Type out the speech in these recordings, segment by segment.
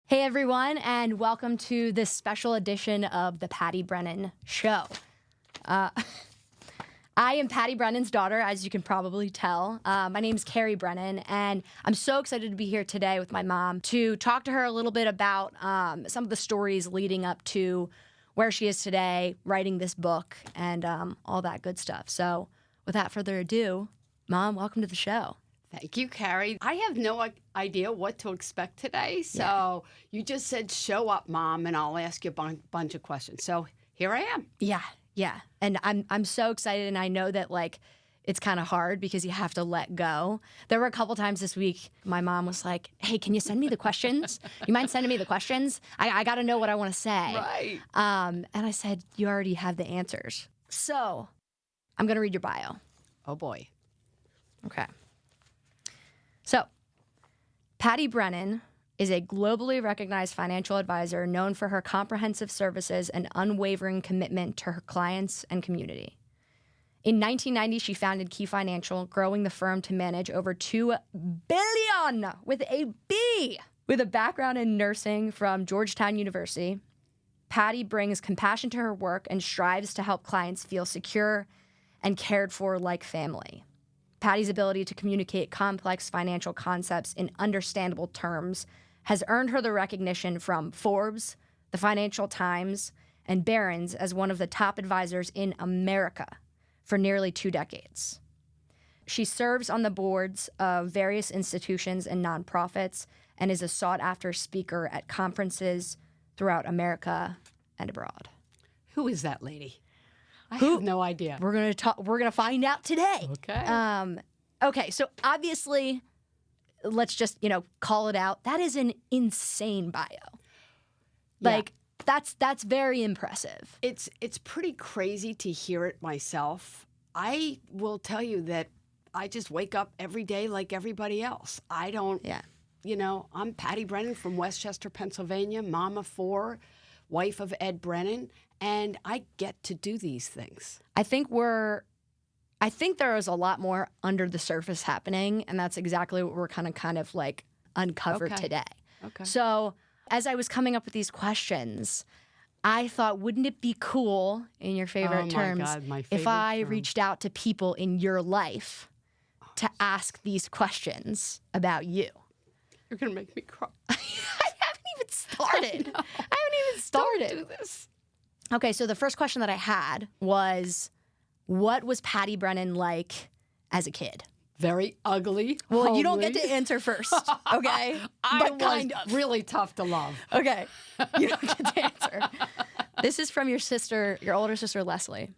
Hey everyone, and welcome to this special edition of the Patti Brennan Show. I am Patti Brennan's daughter, as you can probably tell. My name is Carrie Brennan, and I'm so excited to be here today with my mom to talk to her a little bit about some of the stories leading up to where she is today, writing this book, and all that good stuff. So without further ado, Mom, welcome to the show. Thank you, Carrie. I have no idea what to expect today. So You just said, show up, Mom, and I'll ask you a bunch of questions. So here I am. Yeah. And I'm so excited, and I know that, it's kind of hard because you have to let go. There were a couple times this week my mom was like, hey, can you send me the questions? You mind sending me the questions? I got to know what I want to say. Right. And I said, you already have the answers. So I'm going to read your bio. Oh, boy. Okay. So, Patti Brennan is a globally recognized financial advisor known for her comprehensive services and unwavering commitment to her clients and community. In 1990, she founded Key Financial, growing the firm to manage over $2 billion with a B. With a background in nursing from Georgetown University, Patti brings compassion to her work and strives to help clients feel secure and cared for like family. Patti's ability to communicate complex financial concepts in understandable terms has earned her the recognition from Forbes, the Financial Times, and Barron's as one of the top advisors in America for nearly 2 decades. She serves on the boards of various institutions and nonprofits and is a sought-after speaker at conferences throughout America and abroad. Who is that lady? I have no idea. We're gonna find out today. Okay. Okay. So obviously, let's just call it out. That is an insane bio. That's very impressive. It's pretty crazy to hear it myself. I will tell you that I just wake up every day like everybody else. I don't. Yeah. I'm Patti Brennan from Westchester, Pennsylvania, mom of 4, wife of Ed Brennan. And I get to do these things. I think there is a lot more under the surface happening, and that's exactly what we're kind of uncovered today. Okay. So as I was coming up with these questions, I thought, wouldn't it be cool, in your favorite terms, my if I favorite term. reached out to people in your life to ask these questions about you? You're going to make me cry. I haven't even started. Don't do this. Okay, so the first question that I had was, what was Patti Brennan like as a kid? Very ugly. Well, homely. you don't get to answer first, okay? But kind of. Really tough to love. Okay, you don't get to answer. This is from your older sister, Leslie.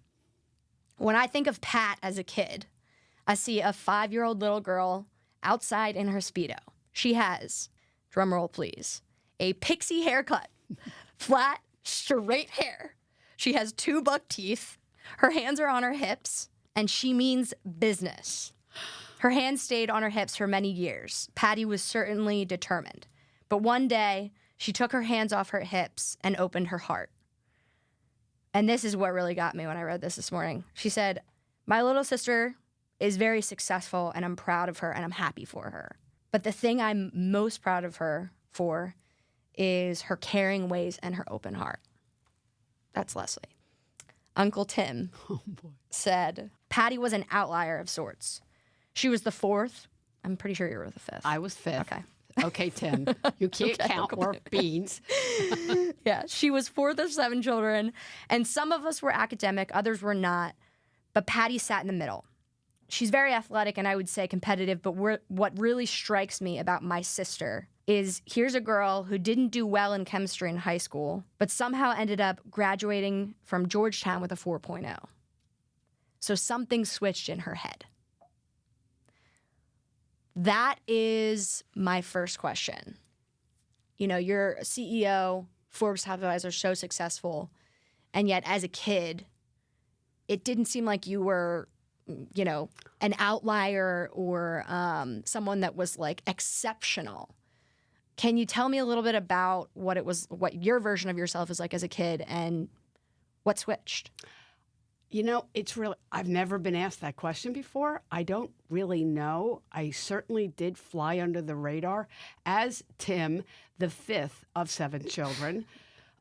When I think of Pat as a kid, I see a 5-year-old little girl outside in her Speedo. She has, drumroll please, a pixie haircut, flat, straight hair. She has 2 buck teeth. Her hands are on her hips, and she means business. Her hands stayed on her hips for many years. Patti was certainly determined. But one day, she took her hands off her hips and opened her heart. And this is what really got me when I read this morning. She said, my little sister is very successful, and I'm proud of her, and I'm happy for her. But the thing I'm most proud of her for is her caring ways and her open heart. That's Leslie. Uncle Tim said, Patti was an outlier of sorts. She was the 4th. I'm pretty sure you were the 5th. I was 5th. Okay. Okay, Tim. You can't count or beans. Yeah, she was 4th of 7 children, and some of us were academic, others were not, but Patti sat in the middle. She's very athletic and I would say competitive, but what really strikes me about my sister is here's a girl who didn't do well in chemistry in high school, but somehow ended up graduating from Georgetown with a 4.0. So something switched in her head. That is my first question. You're a CEO, Forbes top advisor, so successful, and yet as a kid, it didn't seem like you were an outlier or someone that was exceptional. Can you tell me a little bit about what your version of yourself is like as a kid and what switched? You know, it's really, I've never been asked that question before. I don't really know. I certainly did fly under the radar as Tim, the fifth of 7 children.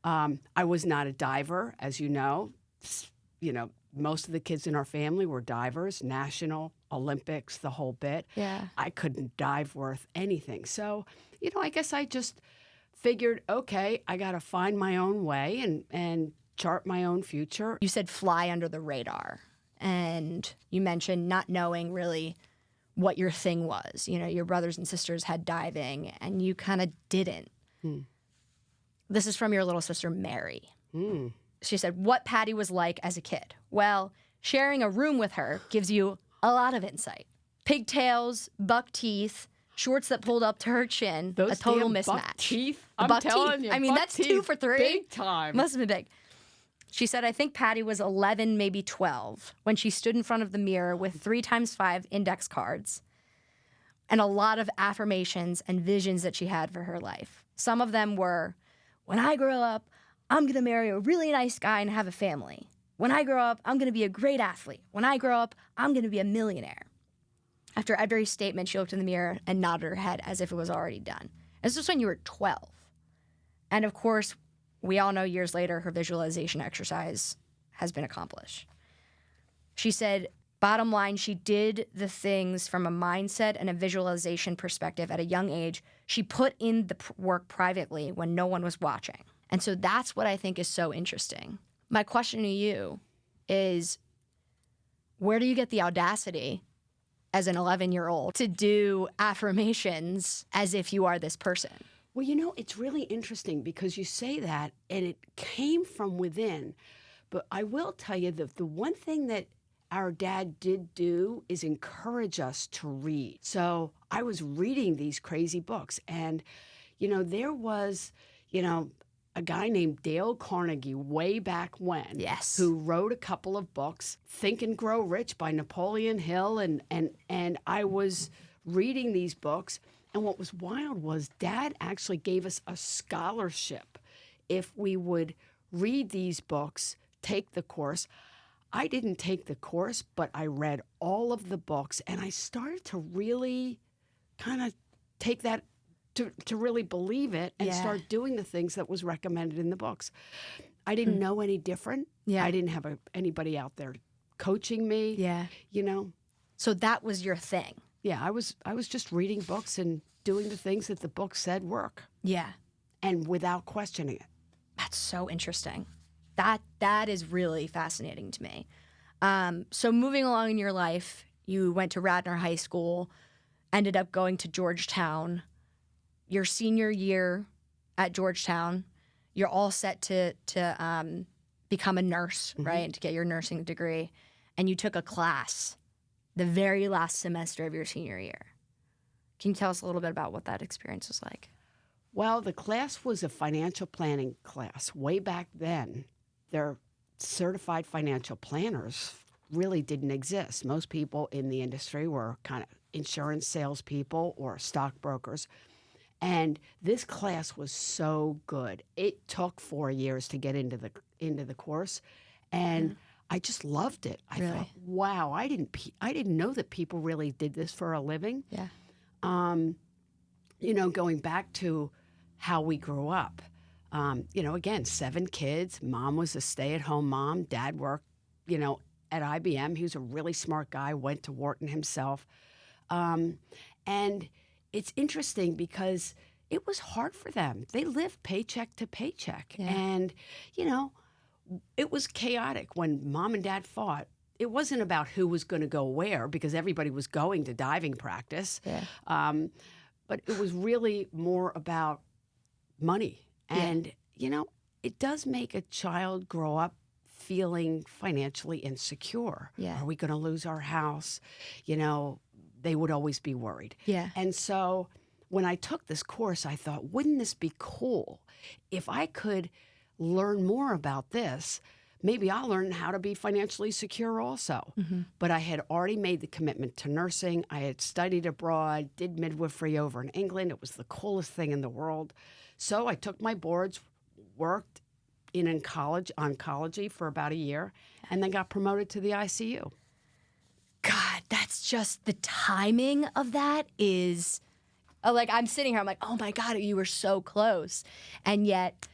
I was not a diver, as you know. You know, most of the kids in our family were divers, national, Olympics, the whole bit. Yeah. I couldn't dive worth anything. So, you know, I guess I just figured, okay, I got to find my own way and chart my own future. You said fly under the radar, and you mentioned not knowing really what your thing was. You know, your brothers and sisters had diving, and you kind of didn't. This is from your little sister, Mary. She said, what Patti was like as a kid. Well, sharing a room with her gives you a lot of insight. Pigtails, buck teeth, shorts that pulled up to her chin, Those a total damn mismatch. buck teeth. The I'm buck telling teeth. you, I mean, buck that's teeth, 2 for 3. big time. Must have been big. She said, I think Patti was 11, maybe 12, when she stood in front of the mirror with 3x5 index cards and a lot of affirmations and visions that she had for her life. Some of them were, when I grow up, I'm going to marry a really nice guy and have a family. When I grow up, I'm going to be a great athlete. When I grow up, I'm going to be a millionaire. After every statement, she looked in the mirror and nodded her head as if it was already done. This was when you were 12. And of course, we all know years later, her visualization exercise has been accomplished. She said, bottom line, she did the things from a mindset and a visualization perspective at a young age. She put in the work privately when no one was watching. And so that's what I think is so interesting. My question to you is, where do you get the audacity as an 11-year-old to do affirmations as if you are this person? Well, you know, it's really interesting because you say that and it came from within. But I will tell you that the one thing that our dad did do is encourage us to read. So I was reading these crazy books. And, you know, there was, you know, a guy named Dale Carnegie way back when, Yes, who wrote a couple of books, Think and Grow Rich by Napoleon Hill. And I was reading these books. And what was wild was Dad actually gave us a scholarship if we would read these books, take the course. I didn't take the course, but I read all of the books, and I started to really kind of take that, to really believe it and start doing the things that was recommended in the books. I didn't know any different. Yeah. I didn't have anybody out there coaching me. Yeah. You know? So that was your thing. Yeah, I was just reading books and doing the things that the book said work. Yeah. And without questioning it. That's so interesting. That is really fascinating to me. So moving along in your life, you went to Radnor High School, ended up going to Georgetown. Your senior year at Georgetown, you're all set to become a nurse, right? To get your nursing degree. And you took a class the very last semester of your senior year. Can you tell us a little bit about what that experience was like? Well, the class was a financial planning class. Way back then, their certified financial planners really didn't exist. Most people in the industry were kind of insurance salespeople or stockbrokers. And this class was so good. It took 4 years to get into the course, and I just loved it. I thought, wow, I didn't know that people really did this for a living. Yeah. You know, going back to how we grew up. You know, again, 7 kids. Mom was a stay-at-home mom. Dad worked, you know, at IBM. He was a really smart guy, went to Wharton himself. And it's interesting because it was hard for them. They lived paycheck to paycheck. Yeah. And, you know, it was chaotic when Mom and Dad fought. It wasn't about who was going to go where because everybody was going to diving practice. Yeah. But it was really more about money. And, you know, it does make a child grow up feeling financially insecure. Yeah. Are we going to lose our house? You know, they would always be worried. Yeah. And so when I took this course, I thought, wouldn't this be cool if I could learn more about this? Maybe I'll learn how to be financially secure also. But I had already made the commitment to nursing. I had studied abroad, did midwifery over in England. It was the coolest thing in the world. So I took my boards, worked, in oncology for about a year, and then got promoted to the ICU. God, that's just the timing of that is like I'm sitting here, I'm like, oh my God, you were so close. And yet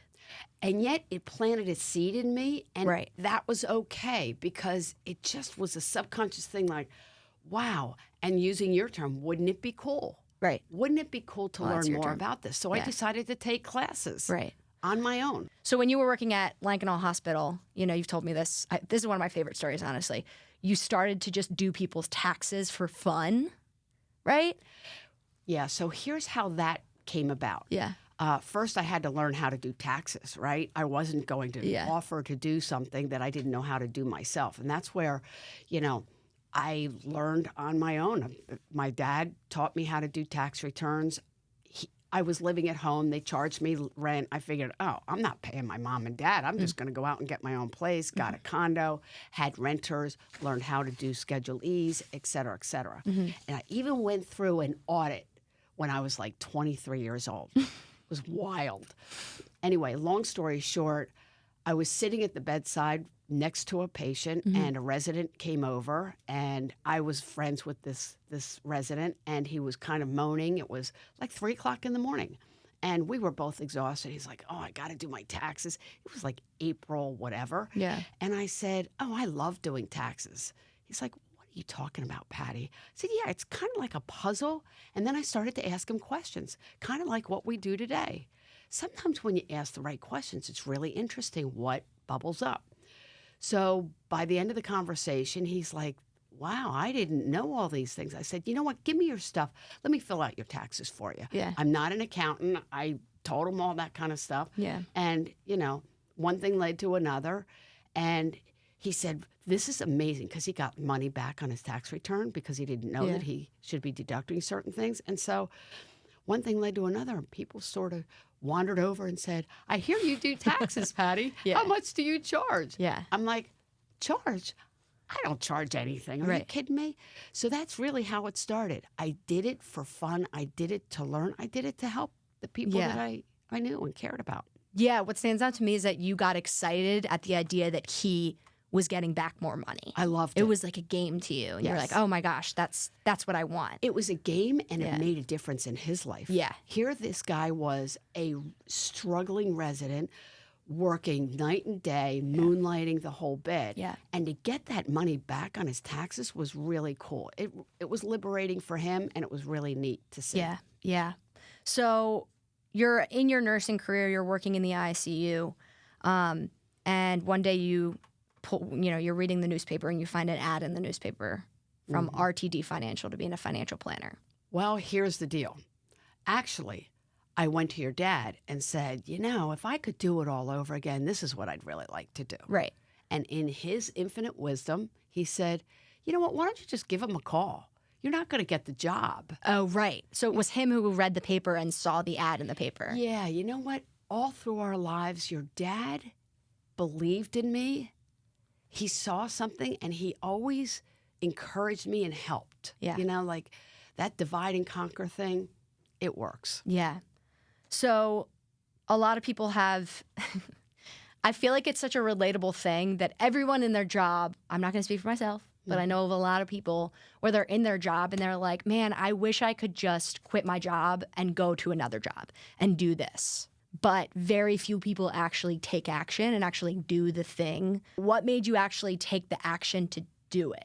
it planted a seed in me, and Right. that was okay because it just was a subconscious thing like, wow, and using your term, wouldn't it be cool? Right. Wouldn't it be cool to Well, that's learn your more term. about this? So I Yeah. decided to take classes Right. on my own. So when you were working at Lankenau Hospital, you've told me this. This is one of my favorite stories, honestly. You started to just do people's taxes for fun, right? Yeah, so here's how that came about. Yeah. First, I had to learn how to do taxes, right? I wasn't going to Yeah. offer to do something that I didn't know how to do myself. And that's where, I learned on my own. My dad taught me how to do tax returns. I was living at home. They charged me rent. I figured, oh, I'm not paying my mom and dad. I'm just going to go out and get my own place, got a condo, had renters, learned how to do Schedule E's, et cetera, et cetera. And I even went through an audit when I was like 23 years old. It was wild. Anyway, long story short, I was sitting at the bedside next to a patient, and a resident came over, and I was friends with this resident, and he was kind of moaning. It was like 3 o'clock in the morning, and we were both exhausted. He's like, oh, I got to do my taxes. It was like April, whatever. Yeah. And I said, oh, I love doing taxes. He's like, what are you talking about, Patti? I said, yeah, it's kind of like a puzzle. And then I started to ask him questions, kind of like what we do today. Sometimes when you ask the right questions, it's really interesting what bubbles up. So by the end of the conversation, he's like, wow, I didn't know all these things. I said, you know what? Give me your stuff. Let me fill out your taxes for you. Yeah. I'm not an accountant. I told him all that kind of stuff. Yeah. And, one thing led to another. And he said, this is amazing, because he got money back on his tax return because he didn't know that he should be deducting certain things. And so one thing led to another, and people sort of wandered over and said, I hear you do taxes, Patti. Yeah. How much do you charge? Yeah. I'm like, charge? I don't charge anything. Are you Right. kidding me? So that's really how it started. I did it for fun. I did it to learn. I did it to help the people Yeah. that I knew and cared about. Yeah, what stands out to me is that you got excited at the idea that he was getting back more money. I loved it. It was like a game to you. And you're Yes. like, oh my gosh, that's what I want. It was a game, and Yeah. it made a difference in his life. Yeah. Here, this guy was a struggling resident, working night and day, moonlighting the whole bit. Yeah. And to get that money back on his taxes was really cool. It was liberating for him, and it was really neat to see. Yeah, yeah. So you're in your nursing career, you're working in the ICU, and one day you're reading the newspaper and you find an ad in the newspaper from RTD Financial to be a financial planner. Well, here's the deal. Actually, I went to your dad and said, if I could do it all over again, this is what I'd really like to do. Right. And in his infinite wisdom, he said, you know what, why don't you just give him a call? You're not going to get the job. Oh, right. So it was him who read the paper and saw the ad in the paper. Yeah, you know what? All through our lives, your dad believed in me. He saw something, and he always encouraged me and helped. Yeah. Like that divide and conquer thing, it works. Yeah. So a lot of people have, I feel like it's such a relatable thing that everyone in their job, I'm not going to speak for myself, but I know of a lot of people where they're in their job and they're like, man, I wish I could just quit my job and go to another job and do this. But very few people actually take action and actually do the thing. What made you actually take the action to do it?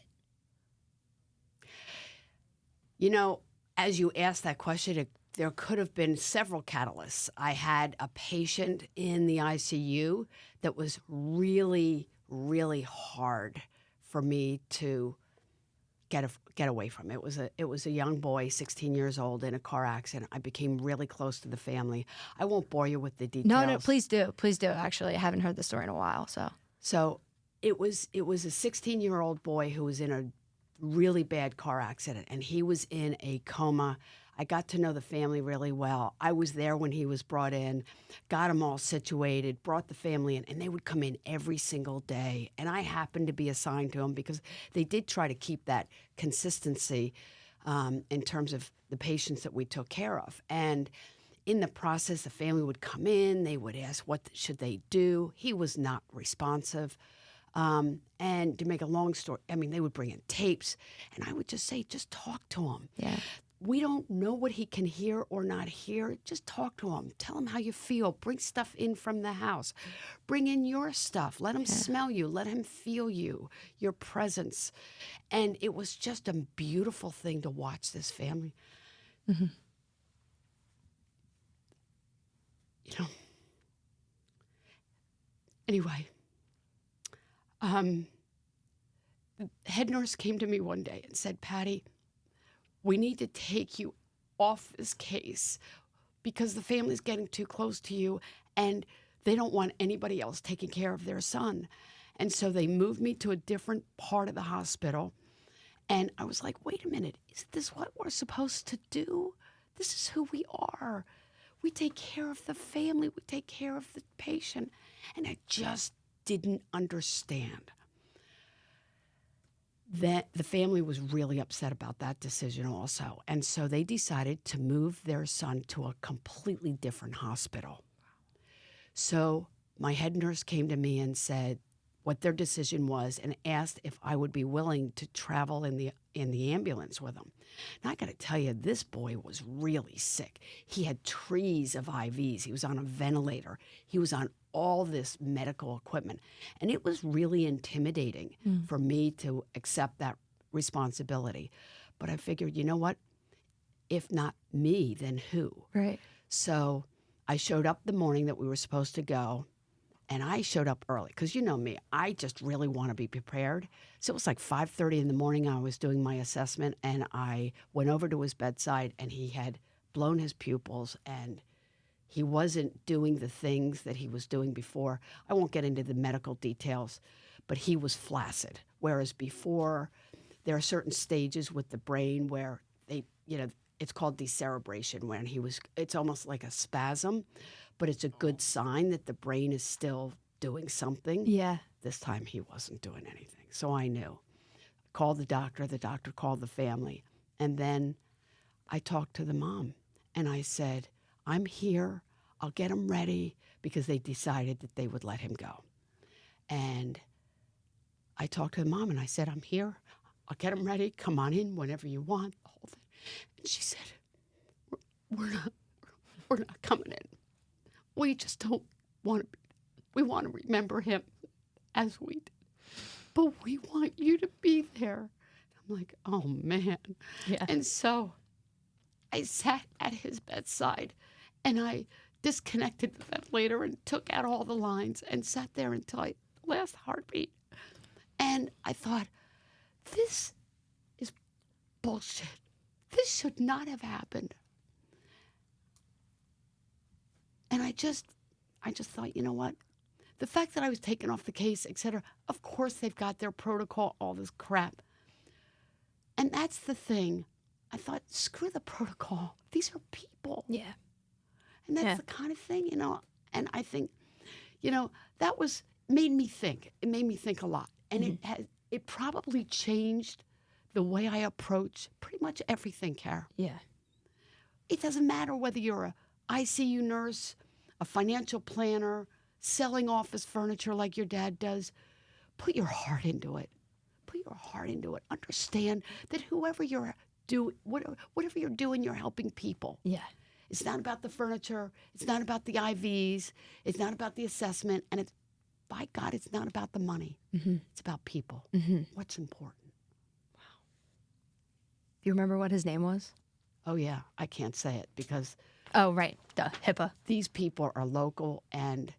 As you asked that question, there could have been several catalysts. I had a patient in the ICU that was really, really hard for me to get away from. It was a young boy, 16 years old, in a car accident. I became really close to the family. I won't bore you with the details. No, please do. Please do. Actually, I haven't heard the story in a while. So it was a 16-year-old boy who was in a really bad car accident, and he was in a coma. I got to know the family really well. I was there when he was brought in, got him all situated, brought the family in, and they would come in every single day. And I happened to be assigned to them because they did try to keep that consistency in terms of the patients that we took care of. And in the process, the family would come in. They would ask, what should they do? He was not responsive. And to make a long story, I mean, they would bring in tapes. And I would just say, just talk to him. Yeah. We don't know what he can hear or not hear. Just talk to him. Tell him how you feel. Bring stuff in from the house. Bring in your stuff. Let him smell you. Let him feel you, your presence. And it was just a beautiful thing to watch this family. Mm-hmm. You know. Anyway, the head nurse came to me one day and said, Patti, we need to take you off this case because the family's getting too close to you and they don't want anybody else taking care of their son. And so they moved me to a different part of the hospital. And I was like, wait a minute, is this what we're supposed to do? This is who we are. We take care of the family. We take care of the patient. And I just didn't understand. That the family was really upset about that decision also. And so they decided to move their son to a completely different hospital. So my head nurse came to me and said what their decision was and asked if I would be willing to travel in the ambulance with them. Now, I got to tell you, this boy was really sick. He had trees of IVs. He was on a ventilator. He was on all this medical equipment. And it was really intimidating for me to accept that responsibility. But I figured, you know what? If not me, then who? Right. So I showed up the morning that we were supposed to go. And I showed up early because you know me, I just really want to be prepared. So it was like 5:30 in the morning. I was doing my assessment and I went over to his bedside and he had blown his pupils and he wasn't doing the things that he was doing before. I won't get into the medical details, but he was flaccid. Whereas before, there are certain stages with the brain where it's called decerebration when it's almost like a spasm, but it's a good sign that the brain is still doing something. Yeah. This time he wasn't doing anything. So I knew. Called the doctor called the family. And then I talked to the mom and I said, I'm here, I'll get him ready because they decided that they would let him go. And I talked to the mom and I said, I'm here, I'll get him ready, come on in whenever you want, the whole thing. And she said, we're not coming in. We just don't want to, we want to remember him as we did. But we want you to be there. I'm like, oh man. Yeah. And so I sat at his bedside and I disconnected the ventilator and took out all the lines and sat there until the last heartbeat. And I thought, this is bullshit. This should not have happened. And I just thought, you know what? The fact that I was taken off the case, et cetera, of course they've got their protocol, all this crap. And that's the thing. I thought, screw the protocol. These are people. Yeah. And that's the kind of thing, and I think, that made me think. It made me think a lot. And it probably changed the way I approach pretty much everything, Cara. Yeah. It doesn't matter whether you're a ICU nurse, a financial planner, selling office furniture like your dad does. Put your heart into it. Put your heart into it. Understand that whatever you're doing, you're helping people. Yeah. It's not about the furniture. It's not about the IVs. It's not about the assessment. And by God, it's not about the money. Mm-hmm. It's about people. Mm-hmm. What's important. Do you remember what his name was? Oh, yeah. I can't say it because... Oh, right. Duh. HIPAA. These people are local, and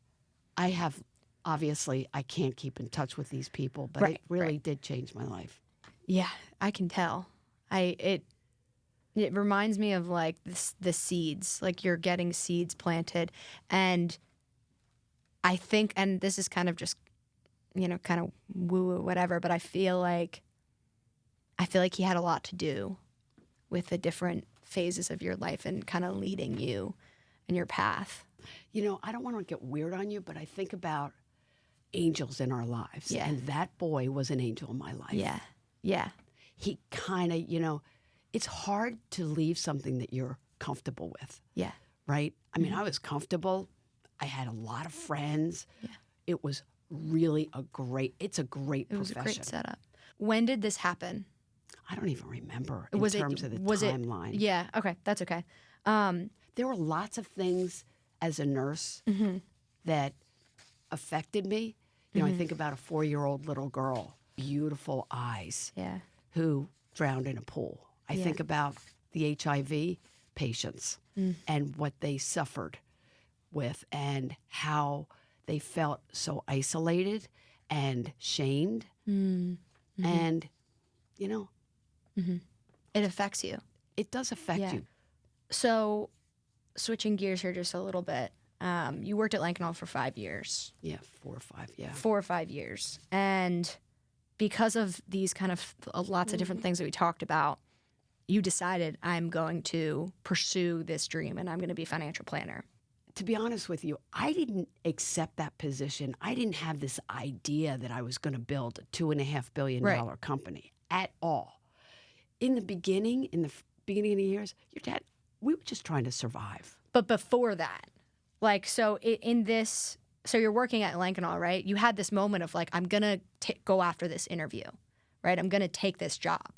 obviously, I can't keep in touch with these people, but it really did change my life. Yeah, I can tell. It reminds me of like the seeds, like you're getting seeds planted. And I think, and this is kind of just, kind of woo-woo, whatever, but I feel like he had a lot to do with the different phases of your life and kind of leading you in your path. I don't want to get weird on you, but I think about angels in our lives. Yeah. And that boy was an angel in my life. Yeah. Yeah. He kind of, it's hard to leave something that you're comfortable with. Yeah. right? I mean, I was comfortable. I had a lot of friends. Yeah. It was really it's a great It was profession. a great setup. When did this happen? I don't even remember in Was terms of the was timeline. Yeah, okay, that's okay. There were lots of things as a nurse that affected me. You know, I think about a 4-year-old little girl, beautiful eyes, Yeah. who drowned in a pool. I think about the HIV patients and what they suffered with and how they felt so isolated and shamed. And, you know, It affects you. it does affect you. So, switching gears here just a little bit. You worked at Lankenau for 5 years. Yeah, 4 or 5, yeah. 4 or 5 years. And because of these kind of lots of different things that we talked about, you decided, I'm going to pursue this dream and I'm going to be a financial planner. To be honest with you, I didn't accept that position. I didn't have this idea that I was going to build a $2.5 billion company at all. In the beginning of the years, your dad, we were just trying to survive. But before that, like, so so you're working at Lankenau, right? You had this moment of like, I'm going to go after this interview, right? I'm going to take this job.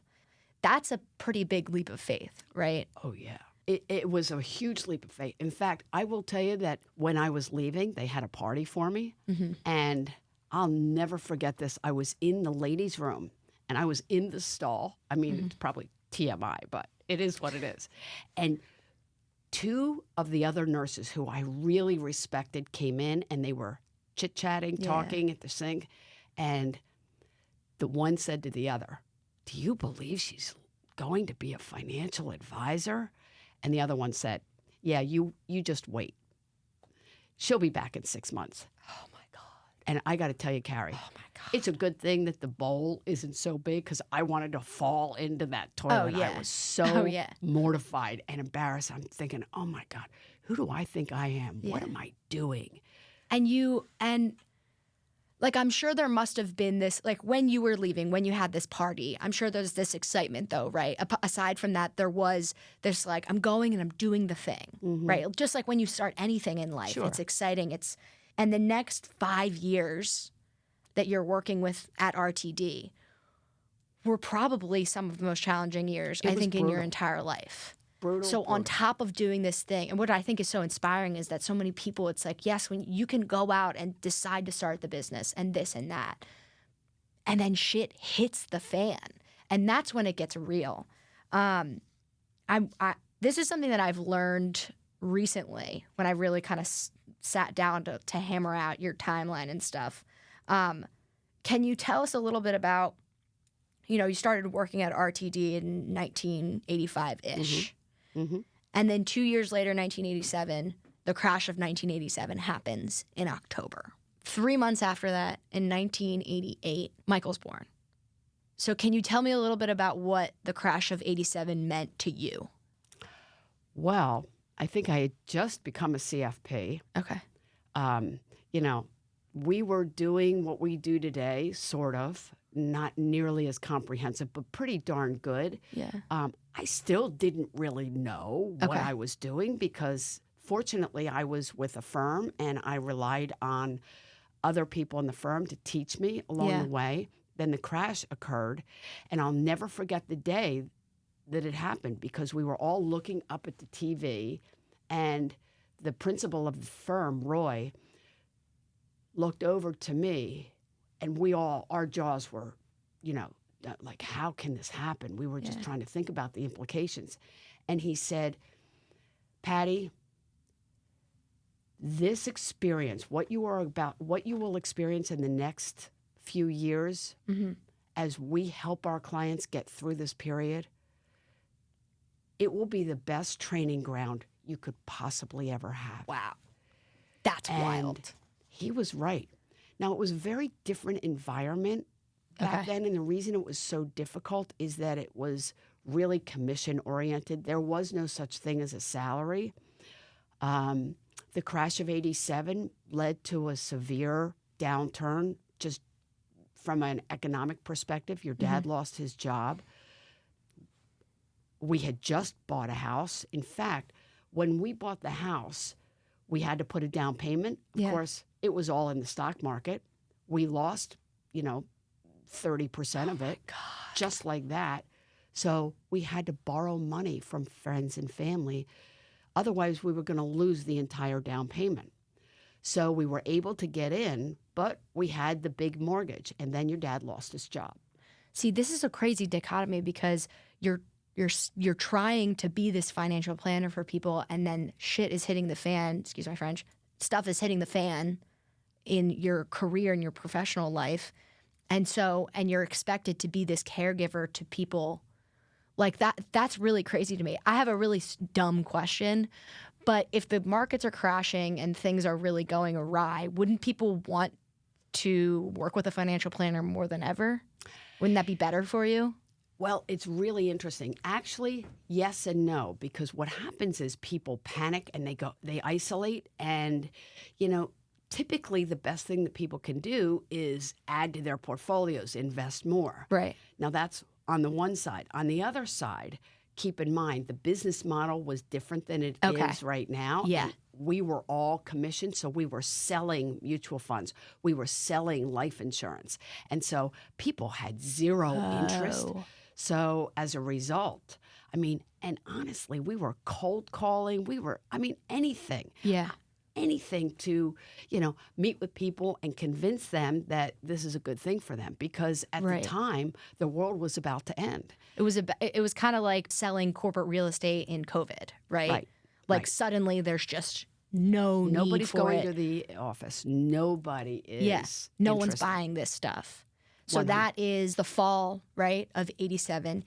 That's a pretty big leap of faith, right? Oh, yeah. It was a huge leap of faith. In fact, I will tell you that when I was leaving, they had a party for me. And I'll never forget this. I was in the ladies' room and I was in the stall. I mean, it's probably TMI, but it is what it is. And 2 of the other nurses who I really respected came in and they were chit-chatting, talking at the sink. And the one said to the other, "Do you believe she's going to be a financial advisor?" And the other one said, "Yeah, you just wait. She'll be back in 6 months." Oh, my God. And I got to tell you, Carrie, God. it's a good thing that the bowl isn't so big because I wanted to fall into that toilet. I was so mortified and embarrassed. I'm thinking, oh, my God, who do I think I am? What am I doing? And like, I'm sure there must have been this, like, when you were leaving, when you had this party, I'm sure there's this excitement, though, right? Aside from that, there was this, like, I'm going and I'm doing the thing, right? Just like when you start anything in life, it's exciting. And the next 5 years that you're working with at RTD were probably some of the most challenging years, I think, in your entire life. So on top of doing this thing, and what I think is so inspiring is that so many people, it's like, yes, when you can go out and decide to start the business and this and that, and then shit hits the fan. And that's when it gets real. This is something that I've learned recently when I really kind of sat down to hammer out your timeline and stuff. Can you tell us a little bit about, you started working at RTD in 1985-ish. And then 2 years later, 1987, the crash of 1987 happens in October. 3 months after that, in 1988, Michael's born. So can you tell me a little bit about what the crash of 87 meant to you? Well, I think I had just become a CFP. Okay. We were doing what we do today, sort of, not nearly as comprehensive, but pretty darn good. Yeah. I still didn't really know what I was doing because fortunately I was with a firm and I relied on other people in the firm to teach me along the way. Then the crash occurred and I'll never forget the day that it happened because we were all looking up at the TV and the principal of the firm, Roy, looked over to me and our jaws were, like, how can this happen? We were just trying to think about the implications. And he said, "Patti, this experience, what you will experience in the next few years as we help our clients get through this period, it will be the best training ground you could possibly ever have." Wow. That's wild. He was right. Now, it was a very different environment back then, and the reason it was so difficult is that it was really commission-oriented. There was no such thing as a salary. The crash of 87 led to a severe downturn just from an economic perspective. Your dad lost his job. We had just bought a house. In fact, when we bought the house, we had to put a down payment. Of course, it was all in the stock market. We lost, 30% of it, just like that. So we had to borrow money from friends and family. Otherwise, we were going to lose the entire down payment. So we were able to get in, but we had the big mortgage. And then your dad lost his job. See, this is a crazy dichotomy because you're trying to be this financial planner for people, and then shit is hitting the fan. Excuse my French. Stuff is hitting the fan in your career and your professional life, and you're expected to be this caregiver to people like that. That's really crazy to me. I have a really dumb question, but if the markets are crashing and things are really going awry, wouldn't people want to work with a financial planner more than ever? Wouldn't that be better for you? Well, it's really interesting. Actually, yes and no, because what happens is people panic and they isolate. And, typically the best thing that people can do is add to their portfolios, invest more. Right. Now, that's on the one side. On the other side, keep in mind the business model was different than it is right now. Yeah. And we were all commissioned, so we were selling mutual funds. We were selling life insurance. And so people had zero interest. So as a result, and honestly, we were cold calling. Anything. Yeah. Anything to, meet with people and convince them that this is a good thing for them. Because at the time, the world was about to end. It was kind of like selling corporate real estate in COVID, right? Suddenly there's just Nobody's going it. to the office. Nobody is. Yes. No one's interested. buying this stuff. So that is the fall, right, of 87.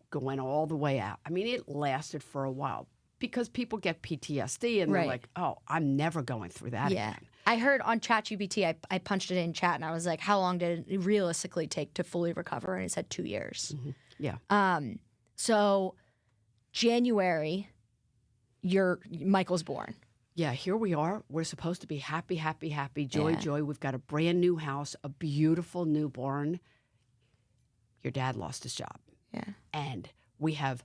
Going all the way out. It lasted for a while because people get PTSD and they're like, oh, I'm never going through that again. I heard on ChatGPT, I punched it in chat and I was like, how long did it realistically take to fully recover? And it said 2 years. Mm-hmm. Yeah. So January, Michael's born. Yeah, here we are. We're supposed to be happy, happy, happy, joy, joy. We've got a brand new house, a beautiful newborn. Your dad lost his job. Yeah. And we have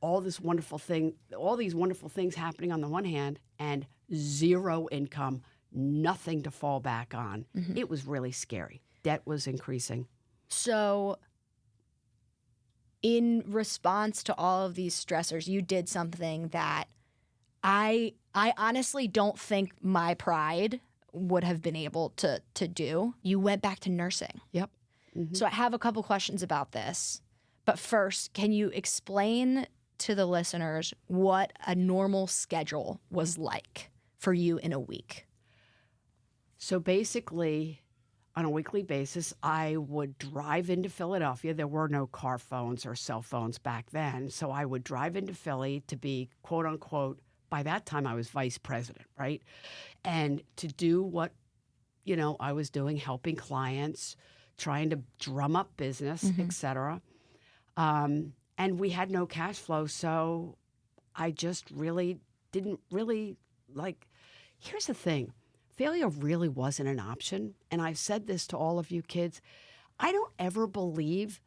all these wonderful things happening on the one hand and zero income, nothing to fall back on. Mm-hmm. It was really scary. Debt was increasing. So in response to all of these stressors, you did something that I honestly don't think my pride would have been able to do. You went back to nursing. Yep. Mm-hmm. So I have a couple questions about this. But first, can you explain to the listeners what a normal schedule was like for you in a week? So basically, on a weekly basis, I would drive into Philadelphia. There were no car phones or cell phones back then. So I would drive into Philly to be, quote unquote, by that time I was vice president, right? And to do what, I was doing, helping clients, trying to drum up business, et cetera. And we had no cash flow. So I just really didn't here's the thing. Failure really wasn't an option. And I've said this to all of you kids. I don't ever believe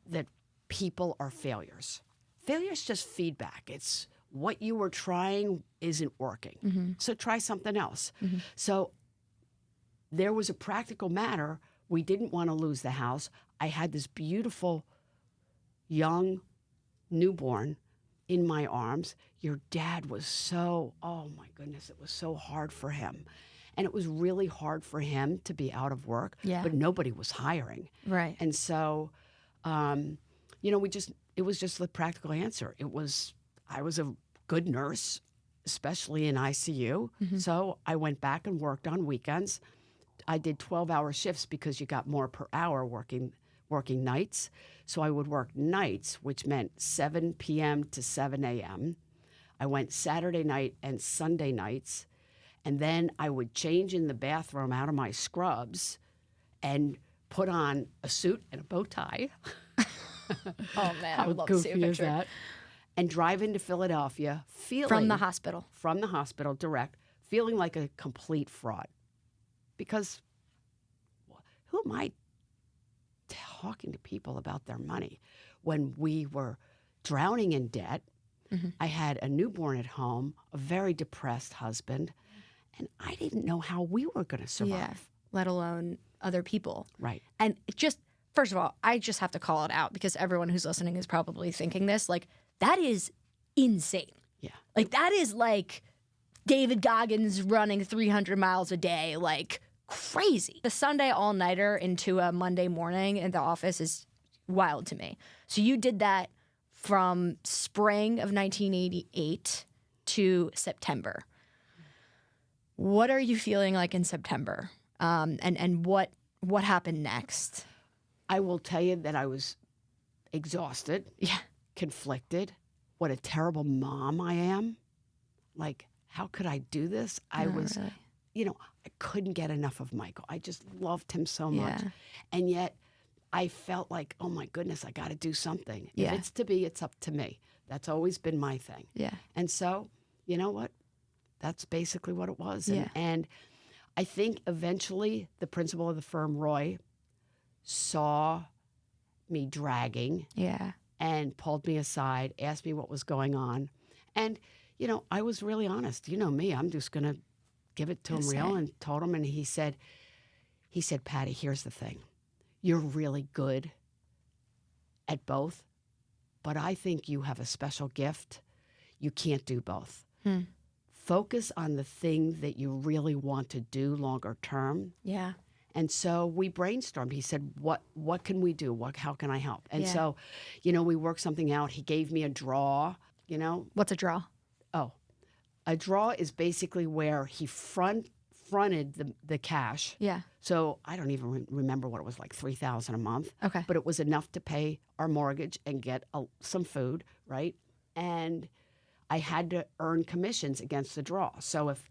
that people are failures. Failure is just feedback. It's what you were trying isn't working. Mm-hmm. So try something else. Mm-hmm. So there was a practical matter. We didn't want to lose the house. I had this beautiful young newborn in my arms. Your dad was oh my goodness, it was so hard for him. And it was really hard for him to be out of work, but nobody was hiring. Right. And so, it was just the practical answer. I was a good nurse, especially in ICU. Mm-hmm. So I went back and worked on weekends. I did 12-hour shifts because you got more per hour working nights. So I would work nights, which meant 7 p.m. to 7 a.m. I went Saturday night and Sunday nights. And then I would change in the bathroom out of my scrubs and put on a suit and a bow tie. Oh, man, I would love to see a picture. That? And drive into Philadelphia feeling... From the hospital. From the hospital, direct, feeling like a complete fraud. Because who am I talking to people about their money when we were drowning in debt? I had a newborn at home, a very depressed husband, and I didn't know how we were going to survive. Yeah. Let alone other people. Right. And it just, first of all, I just have to call it out because everyone who's listening is probably thinking this. Like, that is insane. Yeah. Like, that is like David Goggins running 300 miles a day, like crazy. The Sunday all-nighter into a Monday morning in the office is wild to me. So you did that from spring of 1988 to September. What are you feeling like in September? And what happened next? I will tell you that I was exhausted, conflicted. What a terrible mom I am. Like, how could I do this? I was, really. you know, I couldn't get enough of Michael. I just loved him so much. Yeah. And yet I felt like, oh my goodness, I got to do something. Yeah. If it's to be, it's up to me. That's always been my thing. Yeah. And so, you know what? That's basically what it was. Yeah. And I think eventually the principal of the firm, Roy, saw me dragging Yeah. and pulled me aside, asked me what was going on. And, you know, I was really honest. You know me, I'm just going to give it to him real, and told him. And he said, Patti, here's the thing. You're really good at both, but I think you have a special gift. You can't do both. Focus on the thing that you really want to do longer term. Yeah. And so we brainstormed. He said, what can we do? How can I help? And Yeah. so, you know, we worked something out. He gave me a draw, you know. What's a draw? Oh, a draw is basically where he fronted the cash. Yeah. So I don't even remember what it was, like $3,000 a month. Okay. But it was enough to pay our mortgage and get some food, right? And I had to earn commissions against the draw. So if,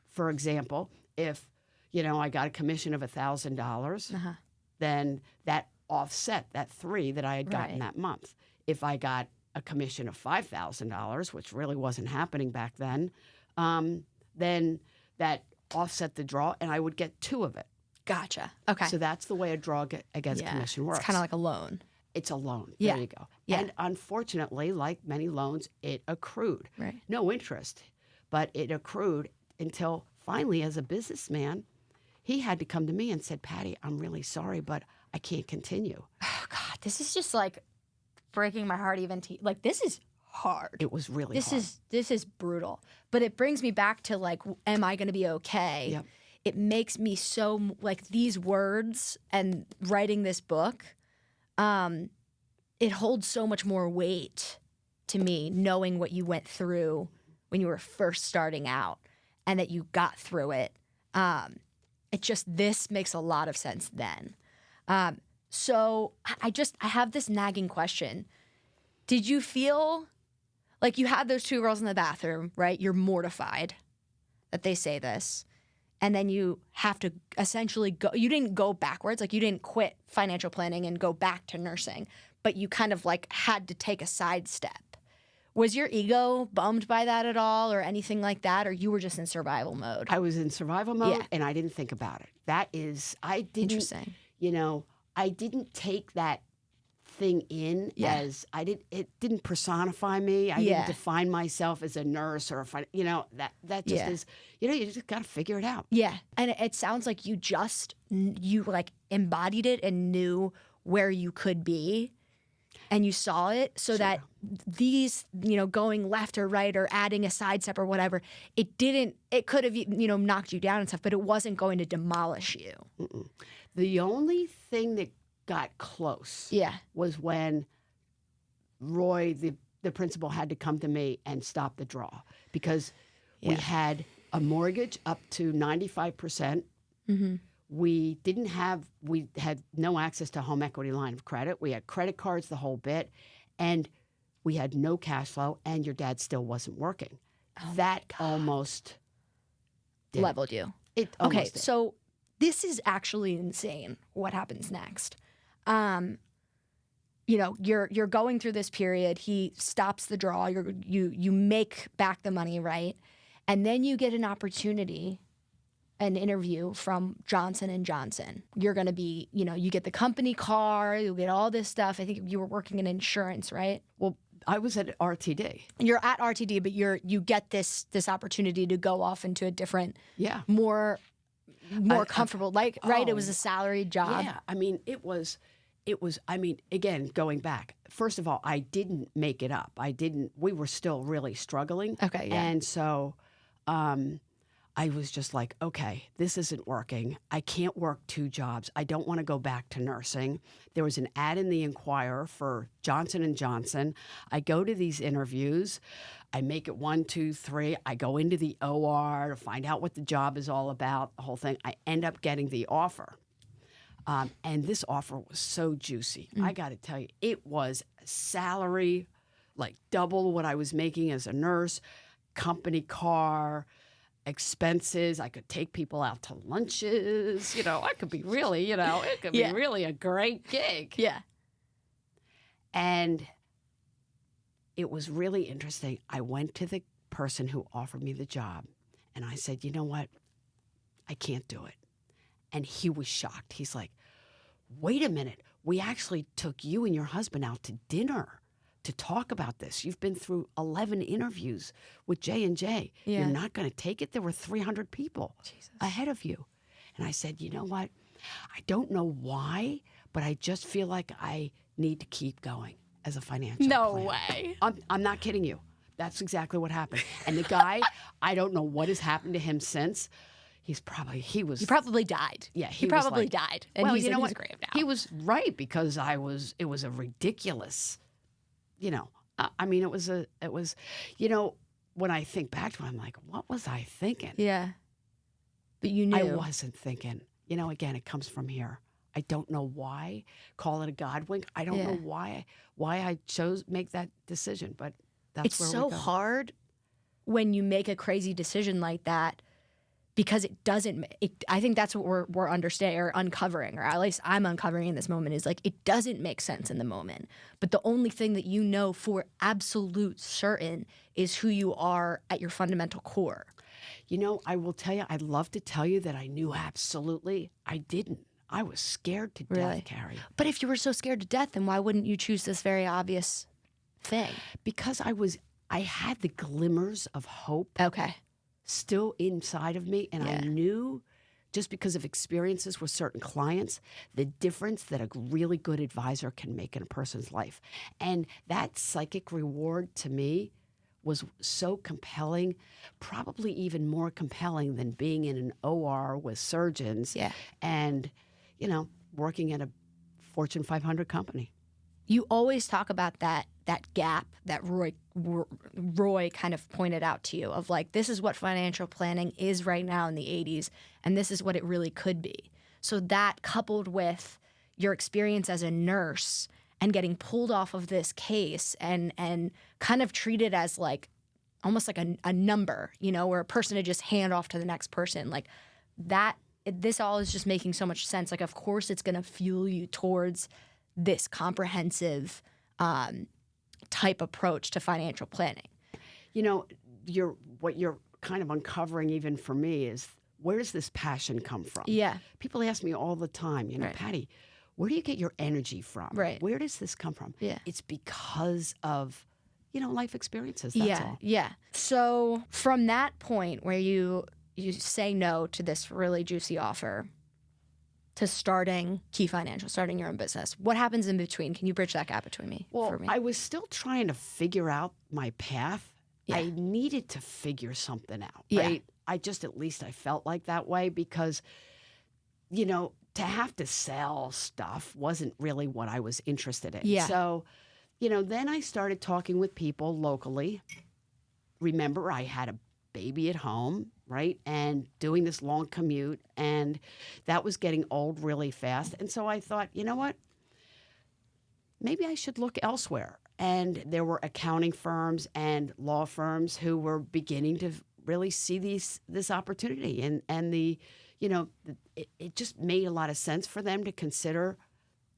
for example, if, you know, I got a commission of $1,000, then that offset that $3,000 that I had gotten that month. If I got a commission of $5,000, which really wasn't happening back then that offset the draw, and I would get 2 of it. Gotcha. Okay. So that's the way a draw against commission works. It's kind of like a loan. It's a loan. Yeah. There you go. Yeah. And unfortunately, like many loans, it accrued. Right. No interest, but it accrued until finally, as a businessman, he had to come to me and said, Patti, I'm really sorry, but I can't continue. Oh, God. This is just like breaking my heart even to, like, this is hard. It was really hard. This is brutal. But it brings me back to, like, am I going to be okay? Yep. It makes me so, like, these words and writing this book, it holds so much more weight to me knowing what you went through when you were first starting out and that you got through it. This makes a lot of sense then. So I have this nagging question. Did you feel like you had those 2 girls in the bathroom, right? You're mortified that they say this. And then you have to essentially go, you didn't go backwards, like you didn't quit financial planning and go back to nursing, but you kind of like had to take a sidestep. Was your ego bummed by that at all or anything like that? Or you were just in survival mode? I was in survival mode and I didn't think about it. I didn't, Interesting. You know, I didn't take that thing in as it didn't personify me. I didn't define myself as a nurse or that just is, you know, you just got to figure it out. Yeah. And it sounds like you like embodied it and knew where you could be and you saw it so that these, you know, going left or right or adding a sidestep or whatever, it could have, you know, knocked you down and stuff, but it wasn't going to demolish you. Mm-mm. The only thing that got close was when Roy, the principal, had to come to me and stop the draw because we had a mortgage up to 95%. Mm-hmm. We had no access to home equity line of credit. We had credit cards, the whole bit, and we had no cash flow, and your dad still wasn't working. Oh that almost did. Leveled you. It almost okay, did. so this is actually insane. What happens next? You know, you're going through this period. He stops the draw. You make back the money, right? And then you get an opportunity, an interview from Johnson & Johnson. You're going to be, you know, you get the company car, you get all this stuff. I think you were working in insurance, right? Well, I was at RTD. You're at RTD, but you get this opportunity to go off into a different, Yeah. more comfortable, right? It was a salaried job. Yeah. I mean, it was, I mean, again, going back, first of all, I didn't make it up. We were still really struggling. Okay, yeah. And so I was just like, okay, this isn't working. I can't work 2 jobs. I don't want to go back to nursing. There was an ad in the Inquirer for Johnson & Johnson. I go to these interviews. I make it 1, 2, 3. I go into the OR to find out what the job is all about, the whole thing. I end up getting the offer. And this offer was so juicy. I got to tell you, it was salary, like double what I was making as a nurse, company car, expenses. I could take people out to lunches. I could be really, it could be really a great gig. Yeah. And it was really interesting. I went to the person who offered me the job and I said, you know what? I can't do it. And he was shocked. He's like, wait a minute. We actually took you and your husband out to dinner to talk about this. You've been through 11 interviews with J&J. Yeah. You're not going to take it? There were 300 people ahead of you. And I said, you know what? I don't know why, but I just feel like I need to keep going as a financial planner. way. I'm not kidding you. That's exactly what happened. And the guy, I don't know what has happened to him since. He probably died. Yeah, he probably died. And he's in his grave now. He was right because it was a ridiculous, I mean, it was, when I think back to it, I'm like, what was I thinking? Yeah. But you knew. I wasn't thinking. Again, it comes from here. I don't know why. Call it a God wink. I don't know why I chose make that decision, but that's where we go. It's so hard when you make a crazy decision like that because it doesn't. I think that's what we're understanding or uncovering, or at least I'm uncovering in this moment, is like it doesn't make sense in the moment. But the only thing that you know for absolute certain is who you are at your fundamental core. I will tell you, I'd love to tell you that I knew absolutely. I didn't. I was scared to death, Carrie. But if you were so scared to death, then why wouldn't you choose this very obvious thing? Because I had the glimmers of hope. Okay. Still inside of me, and I knew, just because of experiences with certain clients, the difference that a really good advisor can make in a person's life. And that psychic reward to me was so compelling, probably even more compelling than being in an OR with surgeons and, working at a Fortune 500 company. You always talk about that gap that Roy kind of pointed out to you of like, this is what financial planning is right now in the 80s, and this is what it really could be. So that coupled with your experience as a nurse and getting pulled off of this case and kind of treated as like almost like a number, where a person to just hand off to the next person, like that. This all is just making so much sense. Like, of course, it's going to fuel you towards this comprehensive type approach to financial planning. What you're kind of uncovering even for me is, where does this passion come from? Yeah. People ask me all the time, Patti, where do you get your energy from? Right. Where does this come from? Yeah. It's because of, life experiences. That's all. Yeah. So from that point where you say no to this really juicy offer to starting Key Financial, starting your own business, what happens in between? Can you bridge that gap between me? Well, for me? I was still trying to figure out my path. Yeah. I needed to figure something out, Yeah. right? I felt like that way because, to have to sell stuff wasn't really what I was interested in. Yeah. So, then I started talking with people locally. Remember, I had a baby at home, right? And doing this long commute, and that was getting old really fast. And so I thought, you know what? Maybe I should look elsewhere. And there were accounting firms and law firms who were beginning to really see this opportunity. And it just made a lot of sense for them to consider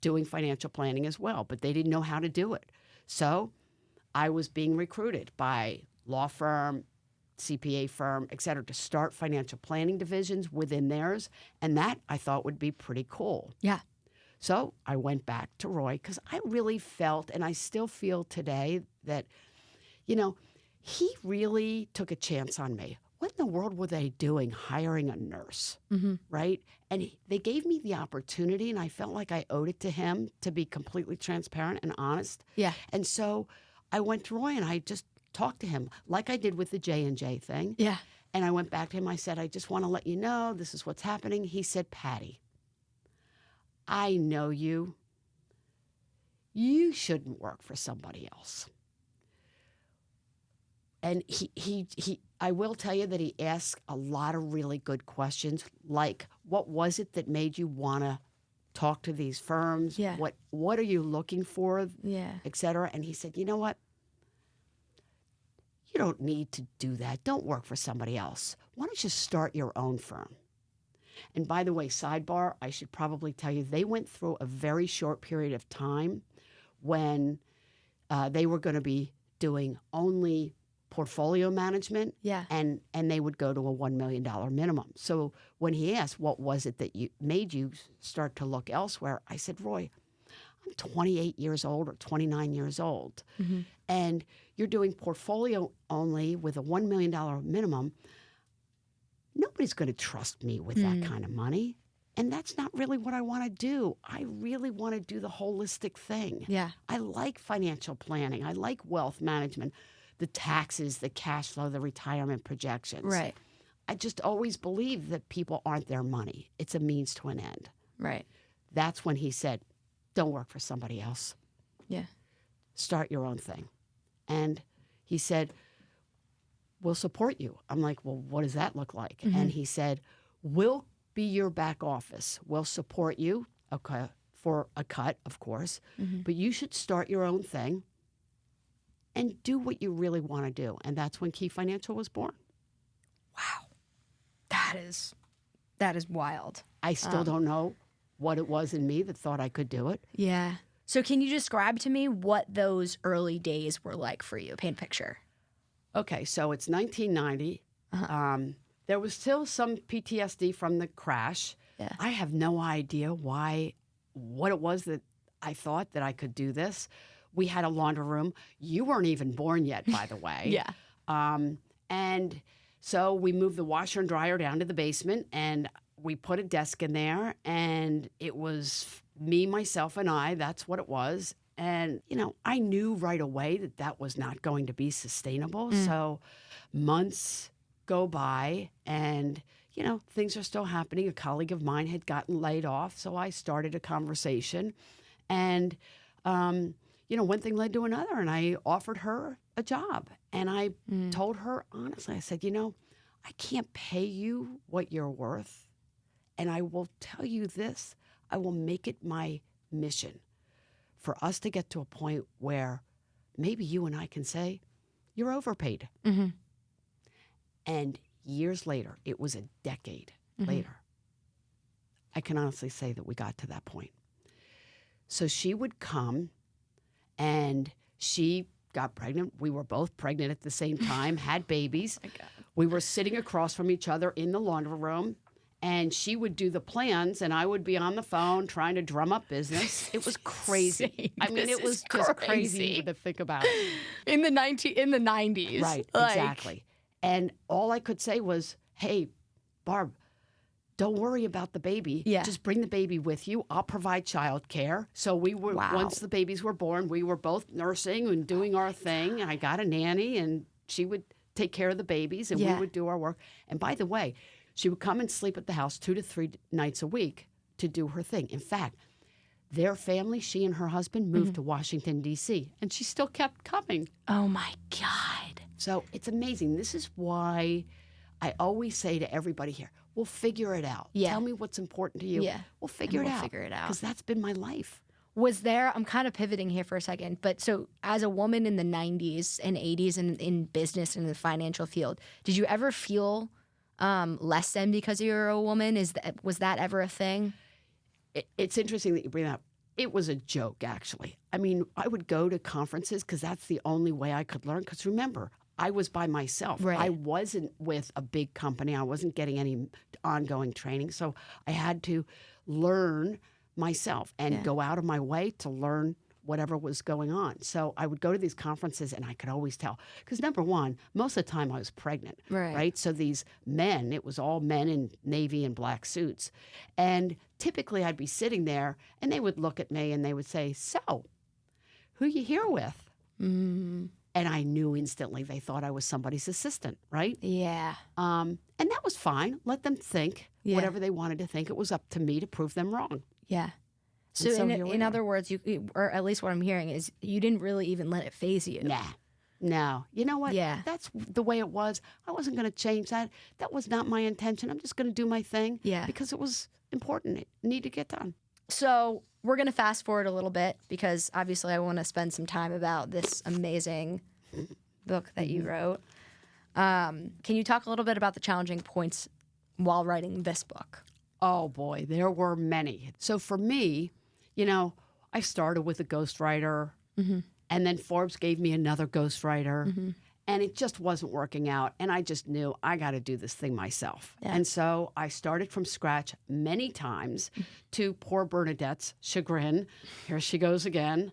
doing financial planning as well, but they didn't know how to do it. So I was being recruited by law firm, CPA firm, et cetera, to start financial planning divisions within theirs. And that I thought would be pretty cool. Yeah. So I went back to Roy because I really felt, and I still feel today, that, he really took a chance on me. What in the world were they doing hiring a nurse, right? And they gave me the opportunity, and I felt like I owed it to him to be completely transparent and honest. Yeah. And so I went to Roy and I just talked to him like I did with the J&J thing. Yeah. And I went back to him. I said, I just want to let you know this is what's happening. He said, Patti, I know you. You shouldn't work for somebody else. And I will tell you that he asked a lot of really good questions, like, what was it that made you want to talk to these firms? Yeah. What are you looking for? Yeah. Et cetera. And he said, you know what? You don't need to do that. Don't work for somebody else. Why don't you start your own firm? And by the way, sidebar, I should probably tell you, they went through a very short period of time when they were going to be doing only portfolio management, Yeah. and they would go to a $1 million minimum. So when he asked, what was it that made you start to look elsewhere? I said, Roy, I'm 28 years old or 29 years old, and you're doing portfolio only with a $1 million minimum. Nobody's going to trust me with that kind of money. And that's not really what I want to do. I really want to do the holistic thing. Yeah. I like financial planning. I like wealth management, the taxes, the cash flow, the retirement projections. Right. I just always believe that people aren't their money. It's a means to an end. Right. That's when he said, don't work for somebody else. Yeah. Start your own thing. And he said, we'll support you. I'm like, well, what does that look like? And he said, we'll be your back office. We'll support you, okay, for a cut, of course, but you should start your own thing and do what you really want to do. And that's when Key Financial was born. Wow. That is wild. I still don't know what it was in me that thought I could do it. Yeah. So can you describe to me what those early days were like for you? Paint a picture. Okay, so it's 1990. There was still some PTSD from the crash. Yeah. I have no idea what it was that I thought that I could do this. We had a laundry room. You weren't even born yet, by the way. Yeah. And so we moved the washer and dryer down to the basement, and we put a desk in there, and it was me, myself, and I. That's what it was. And, I knew right away that that was not going to be sustainable. So months go by, and, things are still happening. A colleague of mine had gotten laid off, so I started a conversation. And, one thing led to another, and I offered her a job. And I told her, honestly, I said, I can't pay you what you're worth. And I will tell you this, I will make it my mission for us to get to a point where maybe you and I can say, you're overpaid. And years later, it was a decade later, I can honestly say that we got to that point. So she would come, and she got pregnant. We were both pregnant at the same time, had babies. My God. We were sitting across from each other in the laundry room, and she would do the plans, and I would be on the phone trying to drum up business. It was crazy. I mean, it was just crazy to think about it. In the 90s. Right, exactly. And all I could say was, hey, Barb, don't worry about the baby. Yeah. Just bring the baby with you. I'll provide childcare. So we were, once the babies were born, we were both nursing and doing our thing. And I got a nanny, and she would take care of the babies, and we would do our work. And by the way, she would come and sleep at the house 2 to 3 nights a week to do her thing. In fact, their family, she and her husband, moved to Washington, D.C., and she still kept coming. Oh, my God. So it's amazing. This is why I always say to everybody here, we'll figure it out. Yeah. Tell me what's important to you. Yeah. We'll figure it out. Figure it out. Because that's been my life. Was there, I'm kind of pivoting here for a second, but so as a woman in the 90s and 80s and in business and in the financial field, did you ever feel less than because you're a woman? Was that ever a thing? It's interesting that you bring that up. It was a joke, actually. I mean, I would go to conferences because that's the only way I could learn. Because remember, I was by myself. Right. I wasn't with a big company. I wasn't getting any ongoing training. So I had to learn myself and go out of my way to learn whatever was going on. So I would go to these conferences and I could always tell. Because number one, most of the time I was pregnant, right? So these men, it was all men in navy and black suits. And typically I'd be sitting there and they would look at me and they would say, so, who you here with? And I knew instantly they thought I was somebody's assistant, right? Yeah. And that was fine. Let them think whatever they wanted to think. It was up to me to prove them wrong. Yeah. So in other words, you, or at least what I'm hearing is you didn't really even let it faze you. Nah. No. You know what? Yeah. That's the way it was. I wasn't going to change that. That was not my intention. I'm just going to do my thing. Yeah. Because it was important. It needed to get done. So we're going to fast forward a little bit because obviously I want to spend some time about this amazing book that you wrote. Can you talk a little bit about the challenging points while writing this book? Oh, boy. There were many. So for me, you know, I started with a ghostwriter, and then Forbes gave me another ghostwriter, and it just wasn't working out. And I just knew I got to do this thing myself. Yeah. And so I started from scratch many times to poor Bernadette's chagrin. Here she goes again.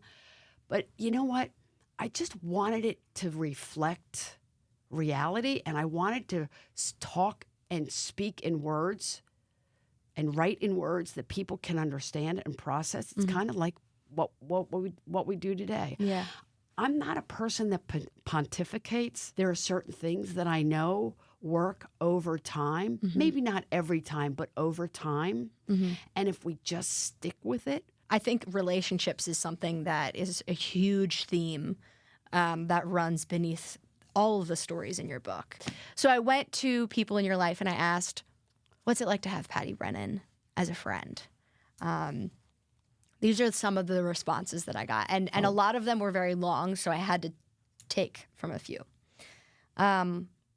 But you know what? I just wanted it to reflect reality, and I wanted to talk and speak in words and write in words that people can understand and process. It's kind of like what we do today. Yeah. I'm not a person that pontificates. There are certain things that I know work over time. Maybe not every time, but over time. And if we just stick with it. I think relationships is something that is a huge theme that runs beneath all of the stories in your book. So I went to people in your life and I asked, what's it like to have Patti Brennan as a friend? These are some of the responses that I got. And a lot of them were very long, so I had to take from a few.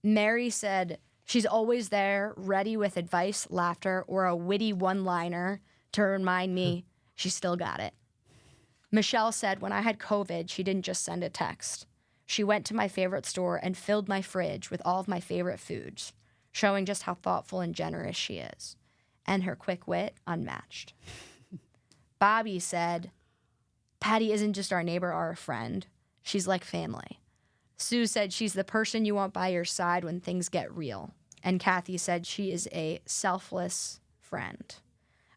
Mary said, she's always there, ready with advice, laughter, or a witty one-liner to remind me she still got it. Michelle said, when I had COVID, she didn't just send a text. She went to my favorite store and filled my fridge with all of my favorite foods, showing just how thoughtful and generous she is. And her quick wit, unmatched. Bobby said, Patti isn't just our neighbor or a friend. She's like family. Sue said she's the person you want by your side when things get real. And Kathy said she is a selfless friend.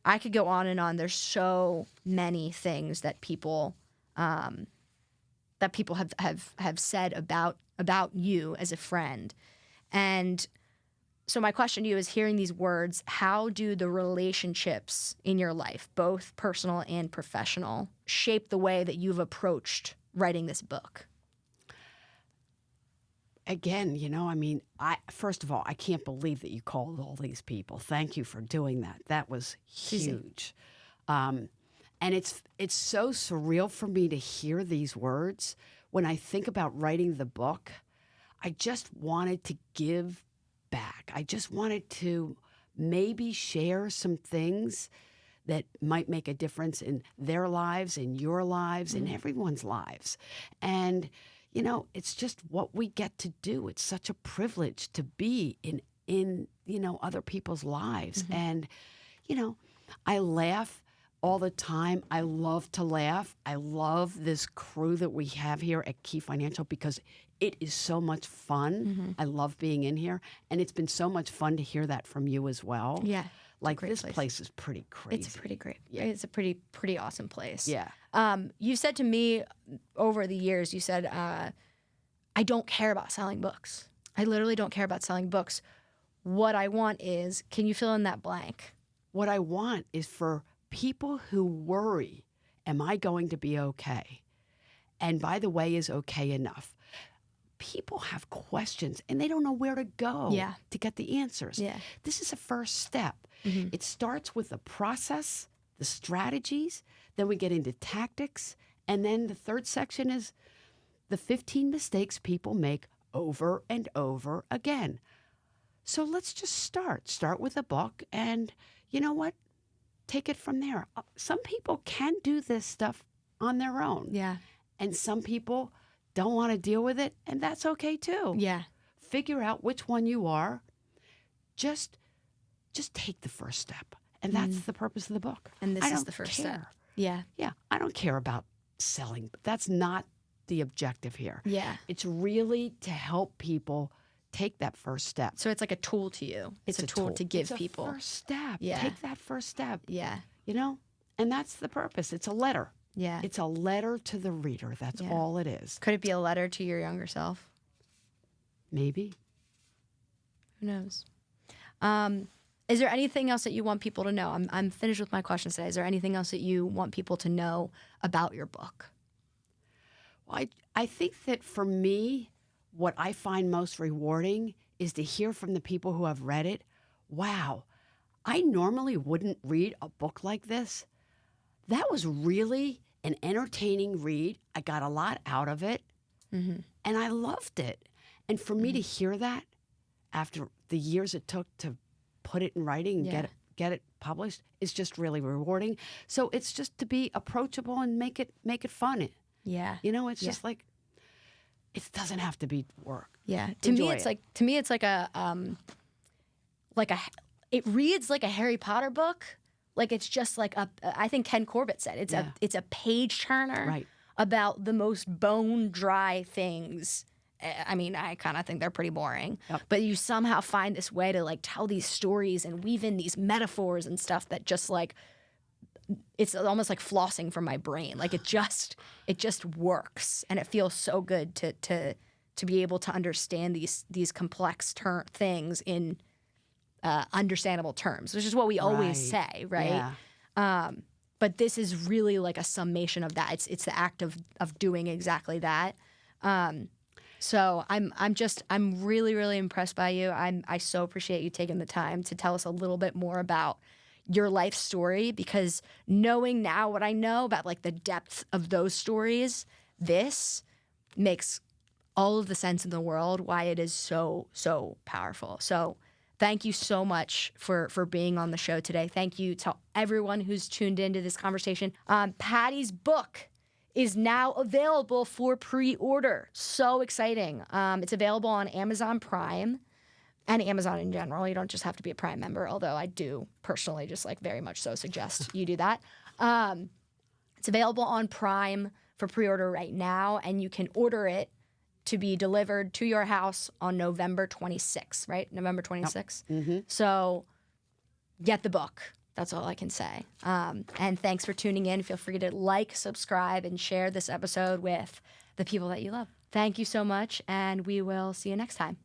I could go on and on. There's so many things that people have said about you as a friend. And so my question to you is, hearing these words, how do the relationships in your life, both personal and professional, shape the way that you've approached writing this book? Again, you know, I mean, first of all, I can't believe that you called all these people. Thank you for doing that. That was huge. And it's so surreal for me to hear these words. When I think about writing the book, I just wanted to give back. I just wanted to maybe share some things that might make a difference in their lives, in your lives, in everyone's lives. And you know, it's just what we get to do. It's such a privilege to be in you know, other people's lives. And, you know, I laugh all the time. I love to laugh. I love this crew that we have here at Key Financial because it is so much fun. I love being in here. And it's been so much fun to hear that from you as well. Yeah. Like, this place is pretty crazy. It's pretty great. Yeah. It's a pretty awesome place. Yeah. You said to me over the years, you said, I don't care about selling books. I literally don't care about selling books. What I want is, can you fill in that blank? What I want is for people who worry, am I going to be okay? And by the way, is okay enough? People have questions and they don't know where to go to get the answers. Yeah. This is a first step. It starts with the process, the strategies, then we get into tactics, and then the third section is the 15 mistakes people make over and over again. So let's just start with a book, and you know what? Take it from there. Some people can do this stuff on their own. Yeah. And some people don't want to deal with it, and that's okay too. Yeah. Figure out which one you are. Just take the first step. And that's the purpose of the book. And this is the first step. Yeah. Yeah. I don't care about selling. That's not the objective here. Yeah. It's really to help people take that first step. So it's like a tool to you. It's a tool to give it's people. First step. Yeah. Take that first step. Yeah. You know? And that's the purpose. It's a letter. Yeah. It's a letter to the reader. That's all it is. Could it be a letter to your younger self? Maybe. Who knows? Is there anything else that you want people to know? I'm finished with my questions today. Is there anything else that you want people to know about your book? Well, I think that for me, what I find most rewarding is to hear from the people who have read it. Wow, I normally wouldn't read a book like this. That was really an entertaining read. I got a lot out of it, and I loved it. And for me to hear that after the years it took to put it in writing and get it published is just really rewarding. So it's just to be approachable and make it fun. Yeah. You know, it's just like, it doesn't have to be work. Yeah. Enjoy To me, it's like it reads like a Harry Potter book. Like it's just like I think Ken Corbett said, it's a page turner about the most bone dry things. I mean, I kind of think they're pretty boring, but you somehow find this way to like tell these stories and weave in these metaphors and stuff that just like, it's almost like flossing from my brain. Like it just works, and it feels so good to be able to understand these complex things in understandable terms, which is what we always say, right? Yeah. But this is really like a summation of that. It's the act of doing exactly that. So I'm really, really impressed by you. I so appreciate you taking the time to tell us a little bit more about your life story, because knowing now what I know about like the depth of those stories, this makes all of the sense in the world why it is so, so powerful. So thank you so much for being on the show today. Thank you to everyone who's tuned into this conversation. Patti's book is now available for pre-order. So exciting. It's available on Amazon Prime and Amazon in general. You don't just have to be a Prime member, although I do personally just like very much so suggest you do that. It's available on Prime for pre-order right now, and you can order it to be delivered to your house on November 26th, right? November 26th. Yep. Mm-hmm. So get the book. That's all I can say. And thanks for tuning in. Feel free to like, subscribe, and share this episode with the people that you love. Thank you so much, and we will see you next time.